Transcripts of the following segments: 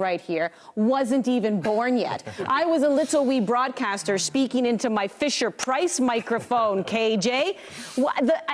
right here wasn't even born yet. I was a little wee broadcaster speaking into my Fisher-Price microphone, KJ.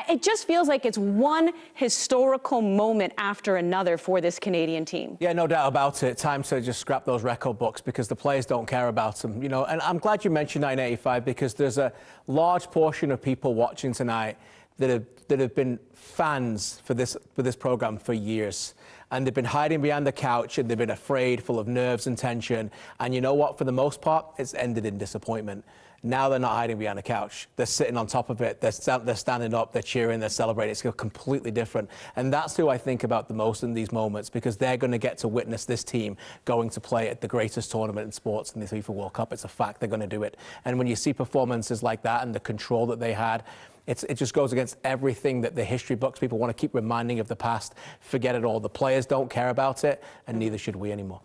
It just feels like it's one historical moment after another for this Canadian team. Yeah, no doubt about it. Time to just scrap those record books because the players don't care about them, you know. And I'm glad you mentioned 1985 because there's a large portion of people watching tonight that have been fans for this program for years. And they've been hiding behind the couch and they've been afraid, full of nerves and tension. And you know what? For the most part, it's ended in disappointment. Now they're not hiding behind the couch. They're sitting on top of it. They're standing up, they're cheering, they're celebrating. It's completely different. And that's who I think about the most in these moments because they're going to get to witness this team going to play at the greatest tournament in sports in the FIFA World Cup. It's a fact they're going to do it. And when you see performances like that and the control that they had, it just goes against everything that the history books people want to keep reminding of the past. Forget it all. The players don't care about it, and neither should we anymore.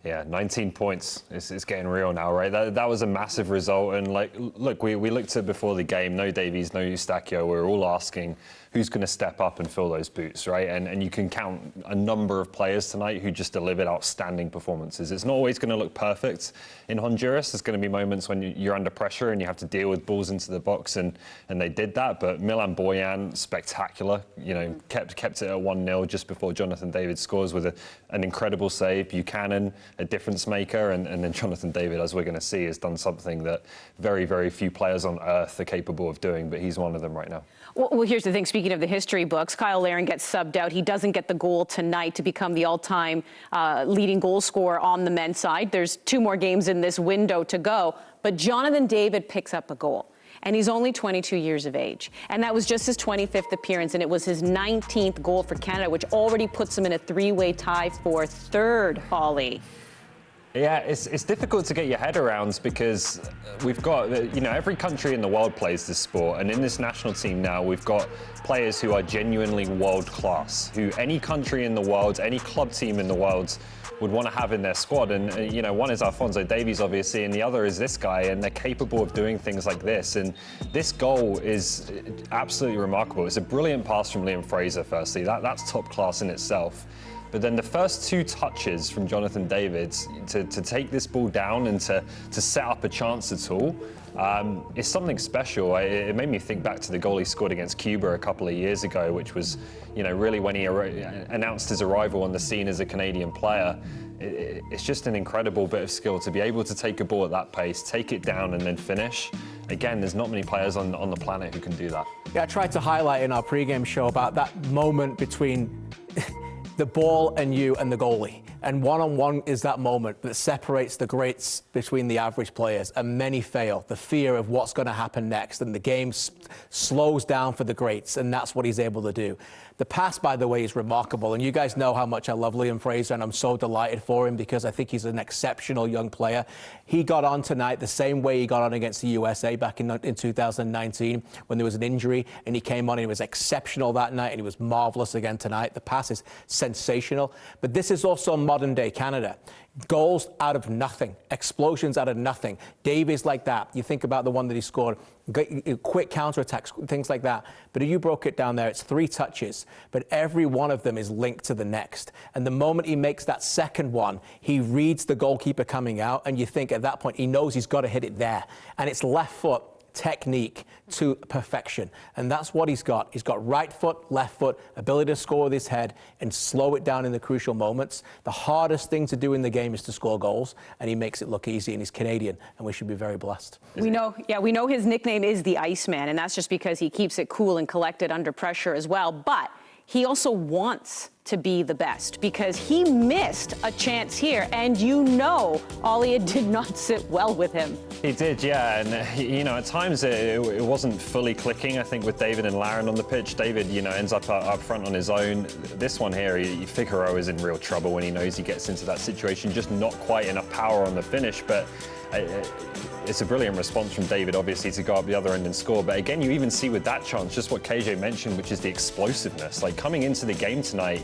Yeah, 19 points. It's getting real now, right? That was a massive result. And, like, look, we looked at before the game, no Davies, no Eustachio. We were all asking who's going to step up and fill those boots, right? And you can count a number of players tonight who just delivered outstanding performances. It's not always going to look perfect in Honduras. There's going to be moments when you're under pressure and you have to deal with balls into the box, and they did that. But Milan Borjan, spectacular, you know, kept it at 1-0 just before Jonathan David scores with an incredible save. Buchanan, a difference maker, and then Jonathan David, as we're going to see, has done something that very, very few players on earth are capable of doing, but he's one of them right now. Well, here's the thing. Speaking of the history books, Kyle Larin gets subbed out. He doesn't get the goal tonight to become the all-time leading goal scorer on the men's side. There's 2 more games in this window to go, but Jonathan David picks up a goal. And he's only 22 years of age. And that was just his 25th appearance, and it was his 19th goal for Canada, which already puts him in a 3-way tie for 3rd, Holly. Yeah, it's difficult to get your head around because we've got, you know, every country in the world plays this sport, and in this national team now we've got players who are genuinely world class, who any country in the world, any club team in the world would want to have in their squad. And, you know, one is Alphonso Davies, obviously, and the other is this guy, and they're capable of doing things like this. And this goal is absolutely remarkable. It's a brilliant pass from Liam Fraser, firstly. That's top class in itself. But then the first 2 touches from Jonathan David to take this ball down and to set up a chance at all is something special. It made me think back to the goal he scored against Cuba a couple of years ago, which was, you know, really when he announced his arrival on the scene as a Canadian player. It's just an incredible bit of skill to be able to take a ball at that pace, take it down and then finish. Again, there's not many players on the planet who can do that. Yeah, I tried to highlight in our pre-game show about that moment between the ball and you and the goalie. And one-on-one is that moment that separates the greats between the average players, and many fail. The fear of what's going to happen next, and the game slows down for the greats, and that's what he's able to do. The pass, by the way, is remarkable, and you guys know how much I love Liam Fraser, and I'm so delighted for him because I think he's an exceptional young player. He got on tonight the same way he got on against the USA back in 2019 when there was an injury, and he came on and he was exceptional that night, and he was marvellous again tonight. The pass is sensational, but this is also modern-day Canada. Goals out of nothing, explosions out of nothing. Davies like that. You think about the one that he scored, quick counterattacks, things like that. But if you broke it down there, it's 3 touches, but every one of them is linked to the next. And the moment he makes that second one, he reads the goalkeeper coming out, and you think at that point he knows he's got to hit it there. And it's left foot technique to perfection, and that's what he's got. He's got right foot, left foot, ability to score with his head and slow it down in the crucial moments. The hardest thing to do in the game is to score goals, and he makes it look easy, and he's Canadian, and we should be very blessed. We know his nickname is the Iceman, and that's just because he keeps it cool and collected under pressure as well, but he also wants to be the best because he missed a chance here, and you know Ollie, it did not sit well with him. He did, yeah, and you know, at times it wasn't fully clicking, I think, with David and Larin on the pitch. David, you know, ends up front on his own. This one here, Figueroa is in real trouble when he knows he gets into that situation, just not quite enough power on the finish, but it's a brilliant response from David, obviously, to go up the other end and score. But again, you even see with that chance just what KJ mentioned, which is the explosiveness. Like, coming into the game tonight,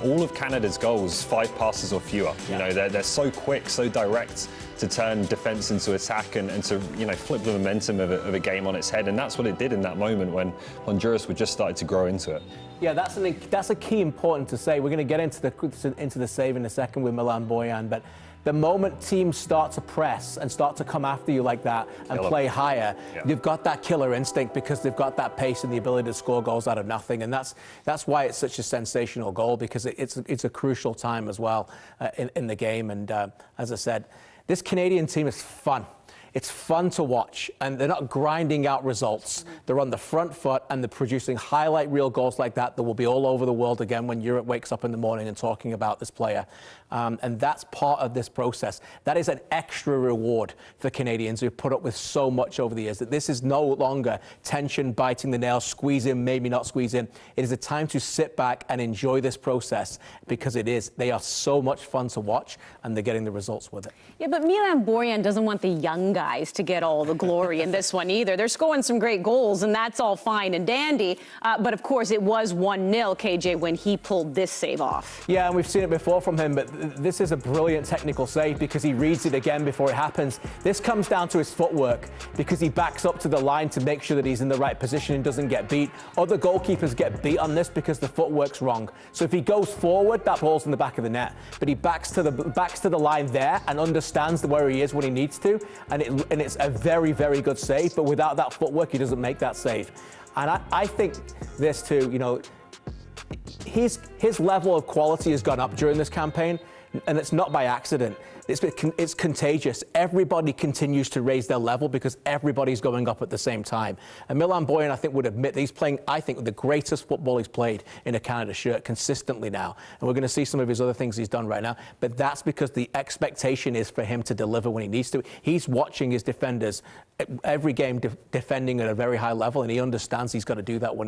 all of Canada's goals, 5 passes or fewer. You know, they're so quick, so direct. to turn defense into attack and to, you know, flip the momentum of a game on its head. And that's what it did in that moment when Honduras were just starting to grow into it. Yeah, that's a key important to say. We're going to get into the save in a second with Milan Borjan, but the moment teams start to press and start to come after you like that and play higher, you've got that killer instinct because they've got that pace and the ability to score goals out of nothing. And that's why it's such a sensational goal, because it's a crucial time as well in the game. And as I said, this Canadian team is fun. It's fun to watch, and they're not grinding out results. They're on the front foot, and they're producing highlight reel goals like that will be all over the world again when Europe wakes up in the morning and talking about this player. And that's part of this process. That is an extra reward for Canadians who've put up with so much over the years, that this is no longer tension, biting the nails, squeeze in, maybe not squeeze in. It is a time to sit back and enjoy this process, because they are so much fun to watch, and they're getting the results with it. Yeah, but Milan Borjan doesn't want the young guys to get all the glory in this one either. They're scoring some great goals, and that's all fine and dandy. But of course, it was 1-0, KJ, when he pulled this save off. Yeah, and we've seen it before from him, but this is a brilliant technical save because he reads it again before it happens. This comes down to his footwork, because he backs up to the line to make sure that he's in the right position and doesn't get beat. Other goalkeepers get beat on this because the footwork's wrong. So if he goes forward, that ball's in the back of the net. But he backs to the line there and understands where he is when he needs to, and it's a very, very good save. But without that footwork, he doesn't make that save. And I think this too, you know, his level of quality has gone up during this campaign, and it's not by accident. It's contagious. Everybody continues to raise their level because everybody's going up at the same time. And Milan Borjan, I think, would admit that he's playing, I think, the greatest football he's played in a Canada shirt consistently now. And we're going to see some of his other things he's done right now. But that's because the expectation is for him to deliver when he needs to. He's watching his defenders every game defending at a very high level, and he understands he's got to do that when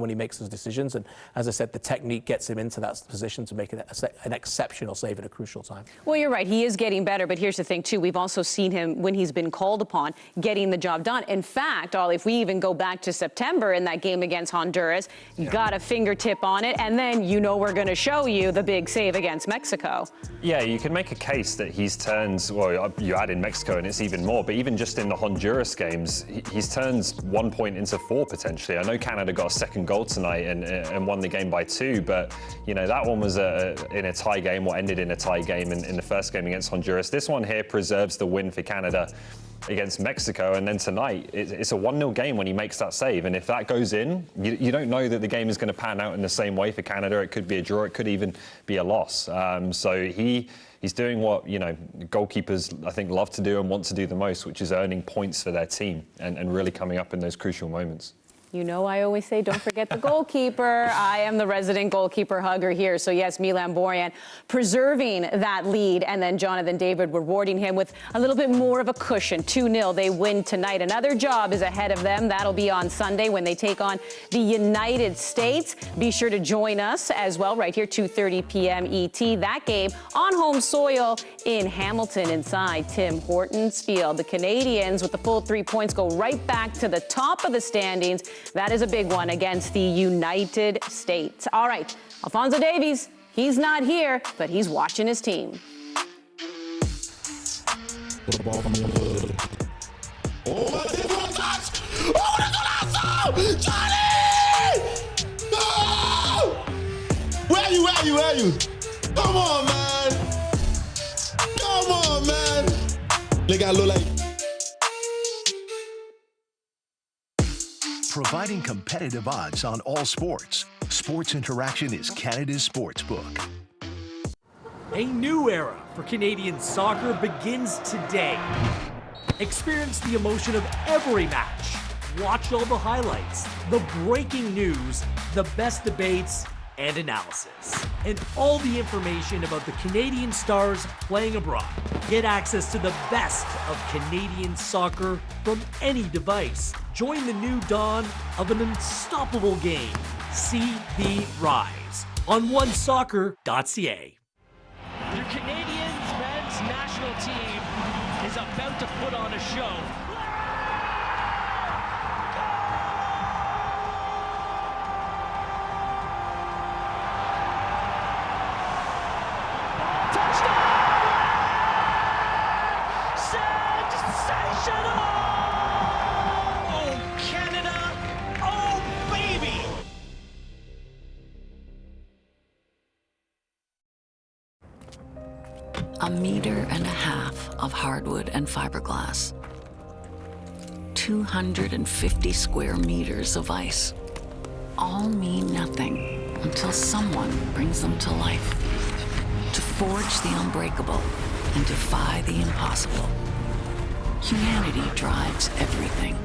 he makes his decisions. And as I said, the technique gets him into that position to make it an exceptional save at a crucial time. Well, you're right. He is getting better, but here's the thing, too. We've also seen him, when he's been called upon, getting the job done. In fact, Ollie, if we even go back to September in that game against Honduras, got a fingertip on it, and then, you know, we're going to show you the big save against Mexico. Yeah, you can make a case that he's turned, well, you add in Mexico and it's even more, but even just in the Honduras games, he's turned 1 point into 4 potentially. I know Canada got a second goal tonight and won the game by 2, but, you know, that one was in a tie game, or ended in a tie game in the first game against Honduras. This one here preserves the win for Canada against Mexico, and then tonight it's a 1-0 game when he makes that save, and if that goes in, you don't know that the game is going to pan out in the same way for Canada. It could be a draw, it could even be a loss. So he's doing what, you know, goalkeepers, I think, love to do and want to do the most, which is earning points for their team and really coming up in those crucial moments. You know, I always say, don't forget the goalkeeper. I am the resident goalkeeper hugger here. So, yes, Milan Borjan preserving that lead, and then Jonathan David rewarding him with a little bit more of a cushion. 2-0, they win tonight. Another job is ahead of them. That'll be on Sunday when they take on the United States. Be sure to join us as well right here, 2:30 p.m. ET. That game on home soil in Hamilton inside Tim Hortons Field. The Canadians, with the full 3 points, go right back to the top of the standings. That is a big one against the United States. All right, Alphonso Davies, he's not here, but he's watching his team. Where are you? Come on, man. They got look like. Providing competitive odds on all sports. Sports Interaction is Canada's sportsbook. A new era for Canadian soccer begins today. Experience the emotion of every match. Watch all the highlights, the breaking news, the best debates, and analysis. And all the information about the Canadian stars playing abroad. Get access to the best of Canadian soccer from any device. Join the new dawn of an unstoppable game. See the rise on onesoccer.ca. The Canadian men's national team is about to put on a show. meter and a half of hardwood and fiberglass. 250 square meters of ice. All mean nothing until someone brings them to life. To forge the unbreakable and defy the impossible. Humanity drives everything,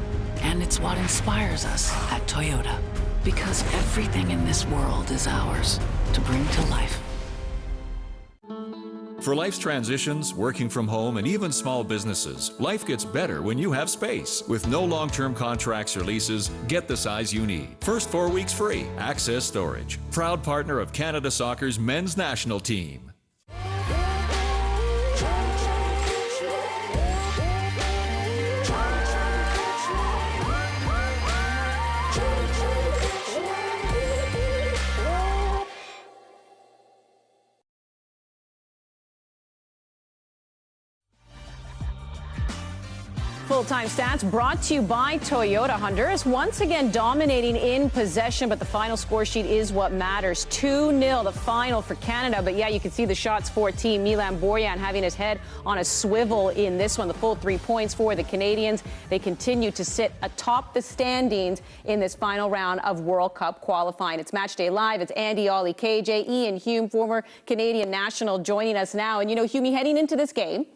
and it's what inspires us at Toyota. Because everything in this world is ours to bring to life. For life's transitions, working from home, and even small businesses, life gets better when you have space. With no long-term contracts or leases, get the size you need. First 4 weeks free. Access Storage. Proud partner of Canada Soccer's men's national team. Full-time stats brought to you by Toyota. Honduras once again dominating in possession, but the final score sheet is what matters. 2-0 the final for Canada. But yeah, you can see the shots for team Milan Borjan having his head on a swivel in this one. The full 3 points for the Canadians. They continue to sit atop the standings in this final round of World Cup qualifying. It's Matchday Live. It's Andy, Ollie, KJ, Ian Hume, former Canadian national, joining us now. And you know, Hume, heading into this game,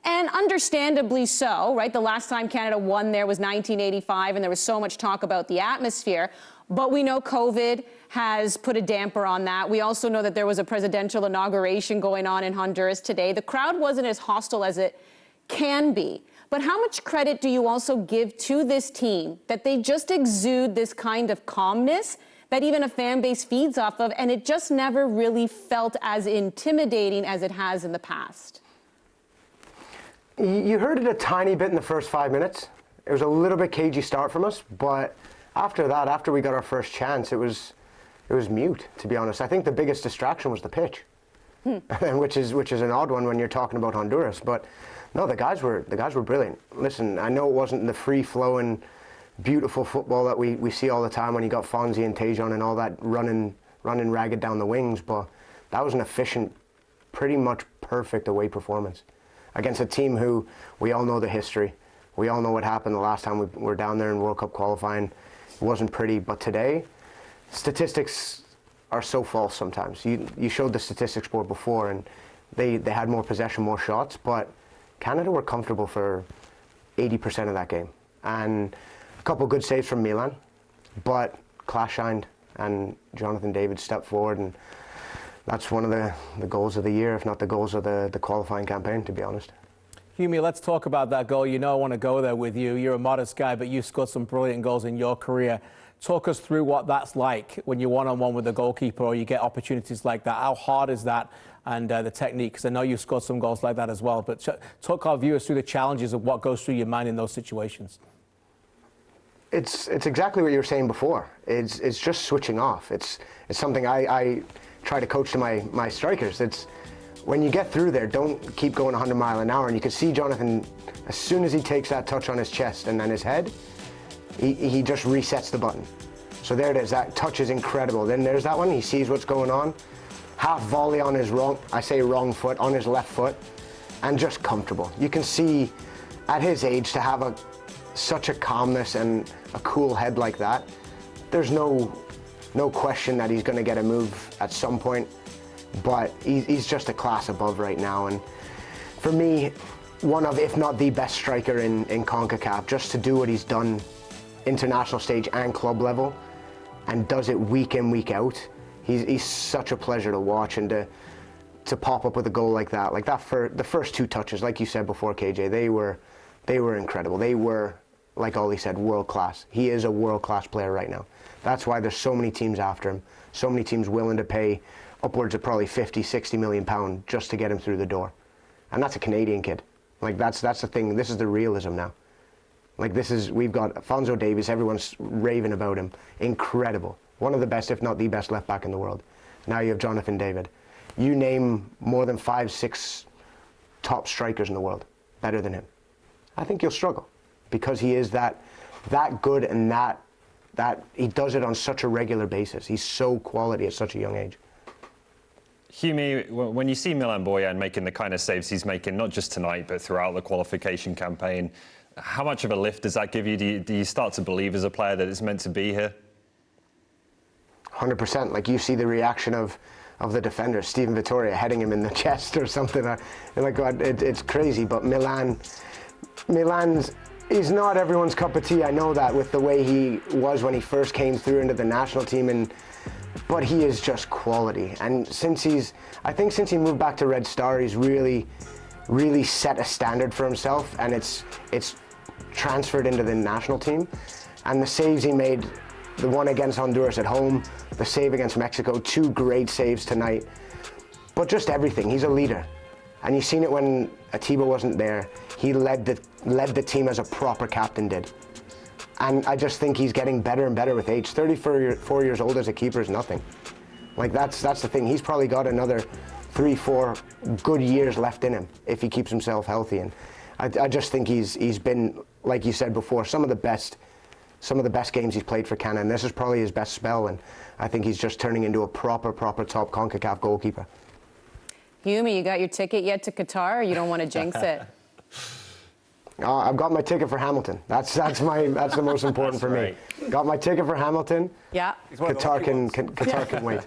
and understandably so, right? The last time Canada won there was 1985, and there was so much talk about the atmosphere. But we know COVID has put a damper on that. We also know that there was a presidential inauguration going on in Honduras today. The crowd wasn't as hostile as it can be. But how much credit do you also give to this team that they just exude this kind of calmness that even a fan base feeds off of, and it just never really felt as intimidating as it has in the past? You heard it a tiny bit in the first 5 minutes. It was a little bit cagey start from us, but after that, after we got our first chance, it was mute, to be honest. I think the biggest distraction was the pitch, which is an odd one when you're talking about Honduras. But no, the guys were brilliant. Listen, I know it wasn't the free-flowing, beautiful football that we see all the time when you got Fonzie and Taejon and all that running ragged down the wings, but that was an efficient, pretty much perfect away performance against a team who we all know the history. We all know what happened the last time we were down there in World Cup qualifying. It wasn't pretty, but today, statistics are so false sometimes. You showed the statistics board before, and they had more possession, more shots, but Canada were comfortable for 80% of that game. And a couple good saves from Milan, but class shined, and Jonathan David stepped forward, and that's one of the goals of the year, if not the goals of the qualifying campaign, to be honest. Hume, let's talk about that goal. You know I want to go there with you. You're a modest guy, but you've scored some brilliant goals in your career. Talk us through what that's like when you're one-on-one with the goalkeeper or you get opportunities like that. How hard is that, and the technique? Because I know you've scored some goals like that as well. But talk our viewers through the challenges of what goes through your mind in those situations. It's exactly what you were saying before. It's just switching off. It's something I try to coach to my strikers. It's when you get through there, don't keep going 100 miles an hour. And you can see Jonathan, as soon as he takes that touch on his chest and then his head, he just resets the button. So there it is. That touch is incredible. Then there's that one. He sees what's going on. Half volley on his wrong foot, on his left foot, and just comfortable. You can see at his age to have such a calmness and a cool head like that. There's no question that he's going to get a move at some point, but he's just a class above right now. And for me, one of, if not the best striker in Concacaf, just to do what he's done international stage and club level, and does it week in, week out. He's such a pleasure to watch, and to pop up with a goal like that the first 2 touches, like you said before, KJ, they were incredible. They were, like Ollie said, world class. He is a world class player right now. That's why there's so many teams after him, so many teams willing to pay upwards of probably 50, 60 million pounds just to get him through the door. And that's a Canadian kid. Like that's the thing. This is the realism now. Like we've got Alphonso Davies, everyone's raving about him. Incredible. One of the best, if not the best left back in the world. Now you have Jonathan David. You name more than 5, 6 top strikers in the world better than him. I think you'll struggle because he is that good, and that he does it on such a regular basis. He's so quality at such a young age. Hume, when you see Milan Borjan making the kind of saves he's making, not just tonight, but throughout the qualification campaign, how much of a lift does that give you? Do you start to believe as a player that it's meant to be here? 100%. Like, you see the reaction of the defender, Steven Vittoria, heading him in the chest or something. Like, it's crazy, but Milan's is not everyone's cup of tea. I know that, with the way he was when he first came through into the national team, but he is just quality. And I think since he moved back to Red Star, he's really set a standard for himself, and it's transferred into the national team. And the saves he made, the one against Honduras at home, the save against Mexico, 2 great saves tonight. But just everything, he's a leader. And you've seen it when Atiba wasn't there. He led the team as a proper captain did. And I just think he's getting better and better with age. 34 years old as a keeper is nothing. Like, that's the thing. He's probably got another 3-4 good years left in him if he keeps himself healthy. And I just think he's been, like you said before, some of the best games he's played for Canada. And this is probably his best spell. And I think he's just turning into a proper top CONCACAF goalkeeper. Hume, you got your ticket yet to Qatar, or you don't want to jinx it? I've got my ticket for Hamilton. That's the most important for me. Got my ticket for Hamilton. Yeah. Qatar can wait.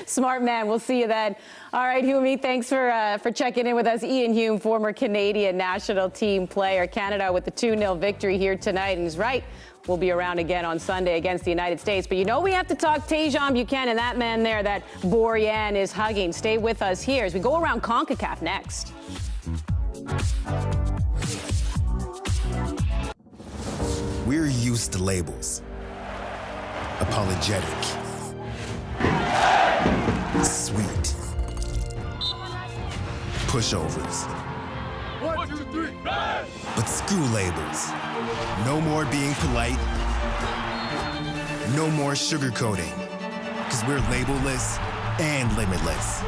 Smart man. We'll see you then. All right, Hume, thanks for checking in with us. Ian Hume, former Canadian national team player. Canada with the 2-0 victory here tonight. And he's right. We'll be around again on Sunday against the United States. But you know we have to talk Taejon Buchanan, that man there that Borjan is hugging. Stay with us here as we go around CONCACAF next. We're used to labels. Apologetic. Sweet. Pushovers. 1, 2, 3, bang! But screw labels. No more being polite. No more sugarcoating. Because we're label-less and limitless.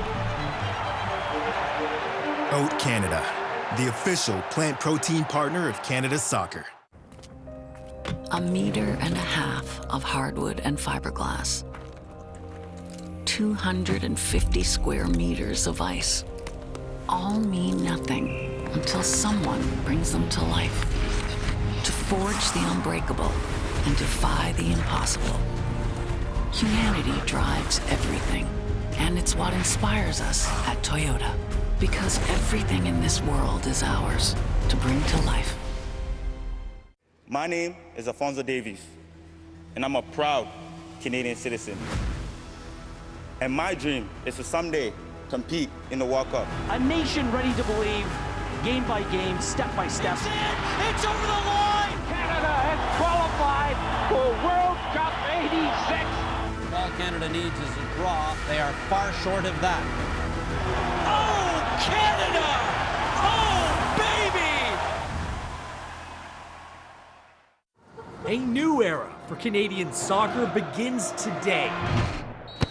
Oat Canada, the official plant protein partner of Canada Soccer. 1.5 meters of hardwood and fiberglass. 250 square meters of ice. All mean nothing until someone brings them to life. To forge the unbreakable and defy the impossible. Humanity drives everything, and it's what inspires us at Toyota. Because everything in this world is ours to bring to life. My name is Alphonso Davies, and I'm a proud Canadian citizen. And my dream is to someday compete in the World Cup. A nation ready to believe, game by game, step by step. It's in! It's over the line! Canada has qualified for World Cup '86. All Canada needs is a draw. They are far short of that. Oh, Canada! Oh, baby! A new era for Canadian soccer begins today.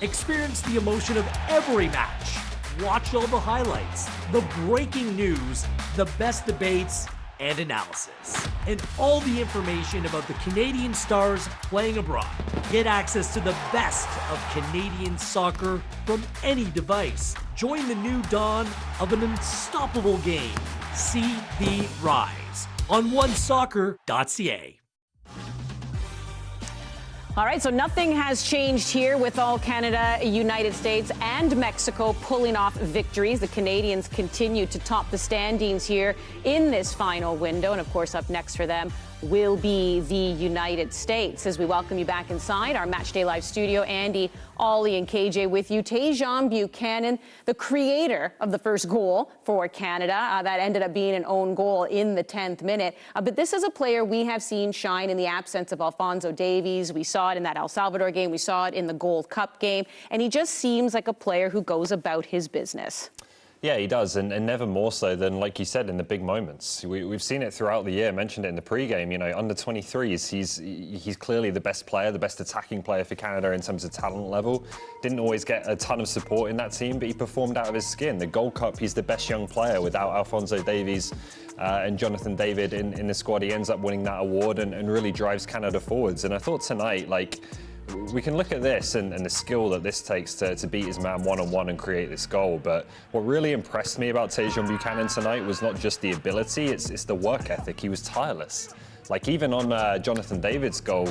Experience the emotion of every match. Watch all the highlights, the breaking news, the best debates, and analysis. And all the information about the Canadian stars playing abroad. Get access to the best of Canadian soccer from any device. Join the new dawn of an unstoppable game. See the rise on onesoccer.ca. All right, so nothing has changed here with all Canada, United States, and Mexico pulling off victories. The Canadians continue to top the standings here in this final window. And of course, up next for them will be the United States. As we welcome you back inside our Matchday Live studio, Andy, Ollie, and KJ with you. Taejon Buchanan, the creator of the first goal for Canada. That ended up being an own goal in the 10th minute. But this is a player we have seen shine in the absence of Alphonso Davies. We saw it in that El Salvador game. We saw it in the Gold Cup game. And he just seems like a player who goes about his business. Yeah, he does, and never more so than, like you said, in the big moments. We've seen it throughout the year, mentioned it in the pre-game, you know, under 23s, he's clearly the best player, the best attacking player for Canada in terms of talent level. Didn't always get a ton of support in that team, but he performed out of his skin. The Gold Cup, he's the best young player without Alphonso Davies and Jonathan David in the squad. He ends up winning that award and really drives Canada forwards. And I thought tonight, like, we can look at this and the skill that this takes to beat his man one-on-one and create this goal. But what really impressed me about Taejon Buchanan tonight was not just the ability, it's the work ethic. He was tireless. Like, even on Jonathan David's goal,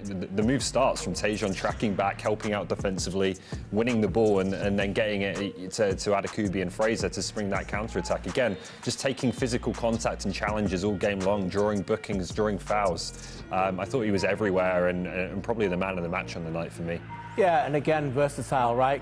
the move starts from Taejon tracking back, helping out defensively, winning the ball, and then getting it to Adekubi and Fraser to spring that counter-attack. Again, just taking physical contact and challenges all game long, drawing bookings, drawing fouls. I thought he was everywhere and probably the man of the match on the night for me. Yeah, and again, versatile, right?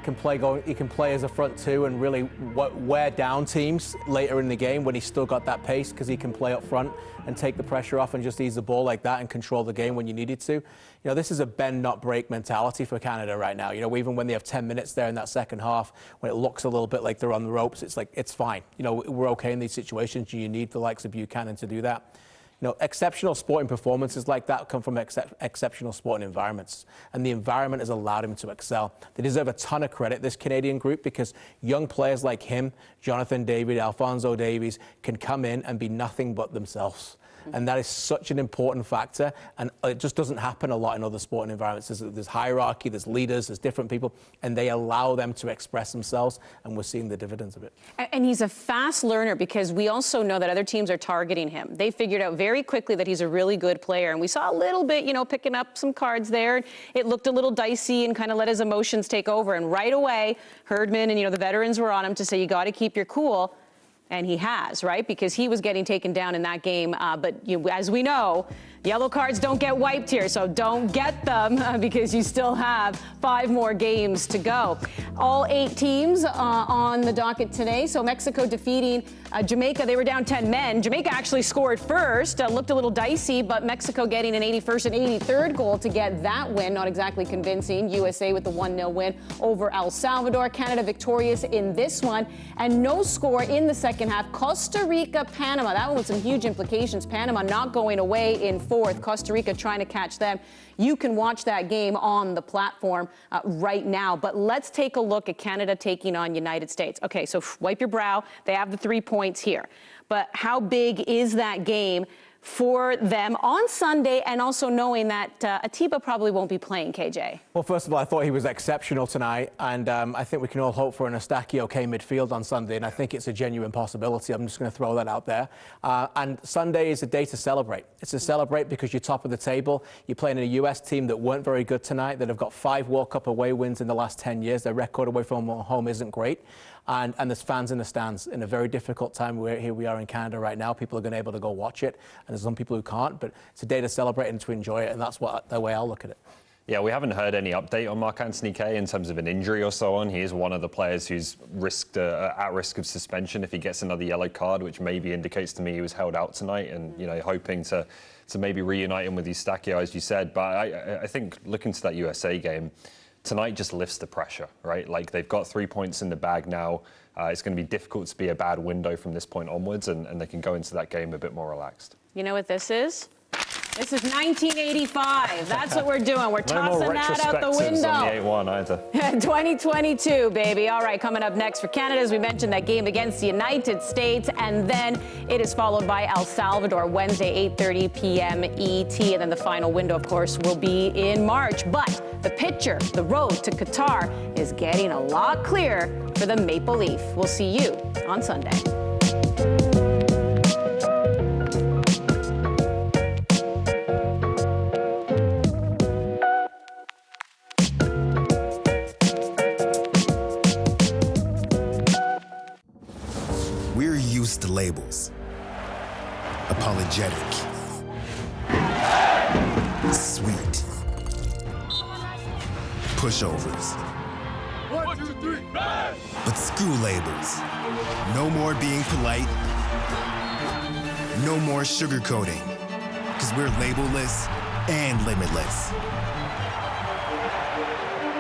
He can play as a front two and really wear down teams later in the game when he's still got that pace, because he can play up front and take the pressure off and just ease the ball like that and control the game when you needed to. You know, this is a bend, not break mentality for Canada right now. You know, even when they have 10 minutes there in that second half, when it looks a little bit like they're on the ropes, it's like, it's fine. You know, we're okay in these situations. You need the likes of Buchanan to do that. You know, exceptional sporting performances like that come from exceptional sporting environments, and the environment has allowed him to excel. They deserve a ton of credit, this Canadian group, because young players like him, Jonathan David, Alphonso Davies, can come in and be nothing but themselves. And that is such an important factor, and it just doesn't happen a lot in other sporting environments. There's hierarchy, there's leaders, there's different people, and they allow them to express themselves, and we're seeing the dividends of it. And he's a fast learner, because we also know that other teams are targeting him. They figured out very quickly that he's a really good player, and we saw a little bit, you know, picking up some cards there. It looked a little dicey and kind of let his emotions take over, and right away, Herdman and, you know, the veterans were on him to say, you got to keep your cool. And he has, right? Because he was getting taken down in that game. But as we know, yellow cards don't get wiped here, so don't get them because you still have 5 more games to go. All 8 teams on the docket today. So Mexico defeating Jamaica. They were down 10 men. Jamaica actually scored first. Looked a little dicey, but Mexico getting an 81st and 83rd goal to get that win. Not exactly convincing. USA with the 1-0 win over El Salvador. Canada victorious in this one. And no score in the second half. Costa Rica, Panama. That one with some huge implications. Panama not going away in 4th. Costa Rica trying to catch them. You can watch that game on the platform right now. But let's take a look at Canada taking on United States. Okay, so wipe your brow. They have the 3 points here. But how big is that game for them on Sunday, and also knowing that Atiba probably won't be playing, KJ? Well, first of all, I thought he was exceptional tonight, and I think we can all hope for an Eustachio-okay midfield on Sunday, and I think it's a genuine possibility. I'm just going to throw that out there. And Sunday is a day to celebrate. It's to celebrate because you're top of the table. You're playing in a US team that weren't very good tonight, that have got 5 World Cup away wins in the last 10 years. Their record away from home isn't great. And there's fans in the stands in a very difficult time. Here we are in Canada right now. People are going to be able to go watch it, and there's some people who can't. But it's a day to celebrate and to enjoy it, and that's the way I'll look at it. Yeah, we haven't heard any update on Marc-Anthony Kaye in terms of an injury or so on. He is one of the players who's at risk of suspension if he gets another yellow card, which maybe indicates to me he was held out tonight, and hoping to maybe reunite him with Eustachio, as you said. But I think looking to that USA game, tonight just lifts the pressure, right? Like, they've got 3 points in the bag now. It's going to be difficult to be a bad window from this point onwards, and they can go into that game a bit more relaxed. You know what this is? This is 1985. That's what we're doing. We're tossing that out the window. On the 8-1 either. 2022, baby. All right, coming up next for Canada, as we mentioned, that game against the United States, and then it is followed by El Salvador, Wednesday, 8:30 p.m. ET, and then the final window, of course, will be in March. But the picture, the road to Qatar, is getting a lot clearer for the Maple Leaf. We'll see you on Sunday. We're used to labels. Apologetic. Sweet. Pushovers. 1, 2, 3, red! But screw labels. No more being polite. No more sugarcoating. Because we're labelless and limitless.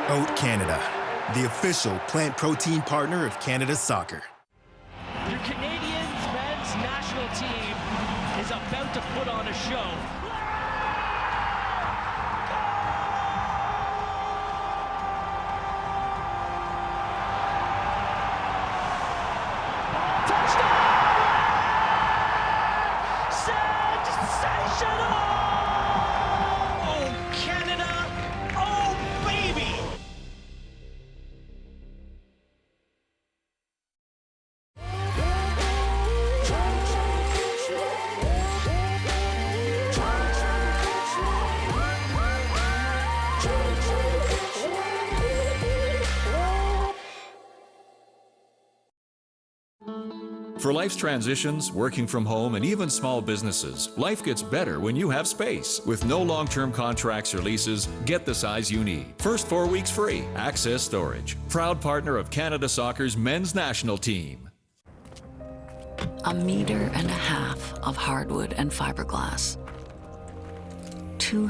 Oat Canada, the official plant protein partner of Canada Soccer. Your Canadians men's national team is about to put on a show. Sensational! Oh, Canada! Oh, For life's transitions, working from home, and even small businesses, life gets better when you have space. With no long-term contracts or leases, get the size you need. First 4 weeks free. Access Storage. Proud partner of Canada Soccer's men's national team. 1.5 meters of hardwood and fiberglass.